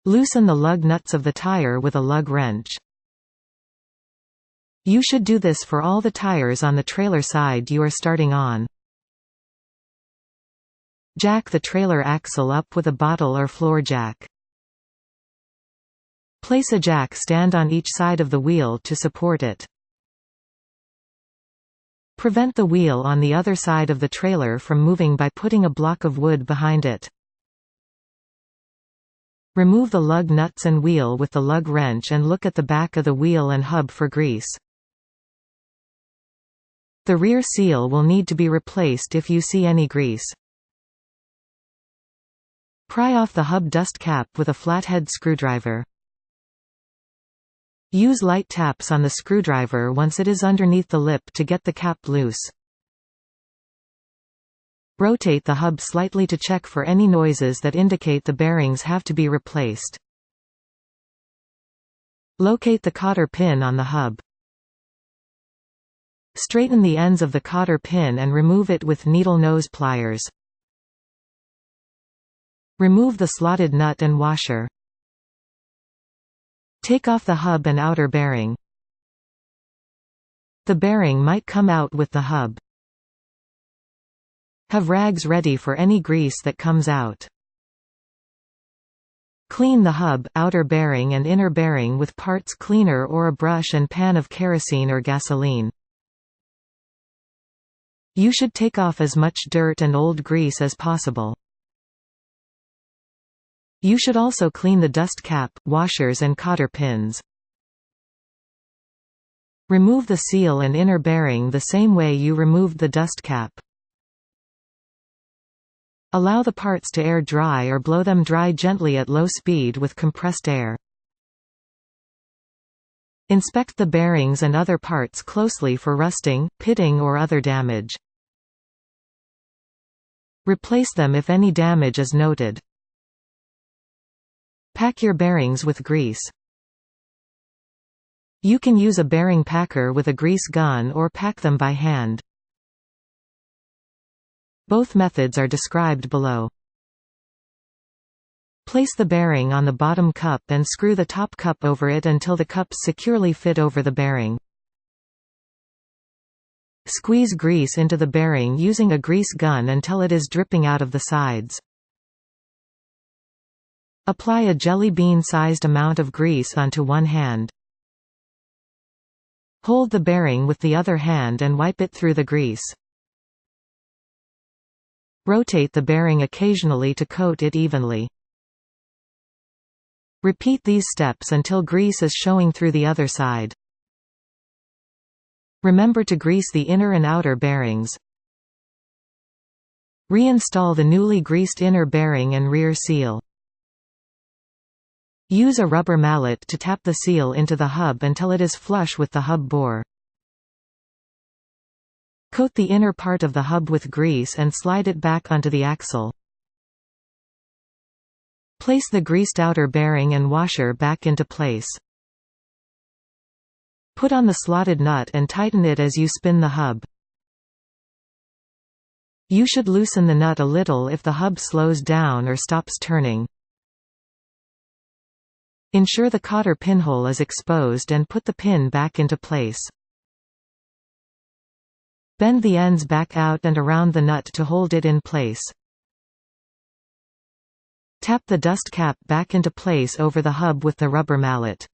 Loosen the lug nuts of the tire with a lug wrench. You should do this for all the tires on the trailer side you are starting on. Jack the trailer axle up with a bottle or floor jack. Place a jack stand on each side of the wheel to support it. Prevent the wheel on the other side of the trailer from moving by putting a block of wood behind it. Remove the lug nuts and wheel with the lug wrench and look at the back of the wheel and hub for grease. The rear seal will need to be replaced if you see any grease. Pry off the hub dust cap with a flathead screwdriver. Use light taps on the screwdriver once it is underneath the lip to get the cap loose. Rotate the hub slightly to check for any noises that indicate the bearings have to be replaced. Locate the cotter pin on the hub. Straighten the ends of the cotter pin and remove it with needle nose pliers. Remove the slotted nut and washer. Take off the hub and outer bearing. The bearing might come out with the hub. Have rags ready for any grease that comes out. Clean the hub, outer bearing and inner bearing with parts cleaner or a brush and pan of kerosene or gasoline. You should take off as much dirt and old grease as possible. You should also clean the dust cap, washers and cotter pins. Remove the seal and inner bearing the same way you removed the dust cap. Allow the parts to air dry or blow them dry gently at low speed with compressed air. Inspect the bearings and other parts closely for rusting, pitting or other damage. Replace them if any damage is noted. Pack your bearings with grease. You can use a bearing packer with a grease gun or pack them by hand. Both methods are described below. Place the bearing on the bottom cup and screw the top cup over it until the cups securely fit over the bearing. Squeeze grease into the bearing using a grease gun until it is dripping out of the sides. Apply a jelly bean-sized amount of grease onto one hand. Hold the bearing with the other hand and wipe it through the grease. Rotate the bearing occasionally to coat it evenly. Repeat these steps until grease is showing through the other side. Remember to grease the inner and outer bearings. Reinstall the newly greased inner bearing and rear seal. Use a rubber mallet to tap the seal into the hub until it is flush with the hub bore. Coat the inner part of the hub with grease and slide it back onto the axle. Place the greased outer bearing and washer back into place. Put on the slotted nut and tighten it as you spin the hub. You should loosen the nut a little if the hub slows down or stops turning. Ensure the cotter pinhole is exposed and put the pin back into place. Bend the ends back out and around the nut to hold it in place. Tap the dust cap back into place over the hub with the rubber mallet.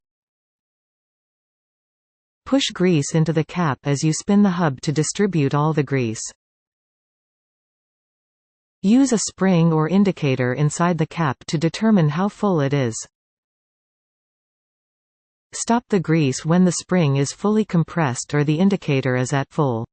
Push grease into the cap as you spin the hub to distribute all the grease. Use a spring or indicator inside the cap to determine how full it is. Stop the grease when the spring is fully compressed or the indicator is at full.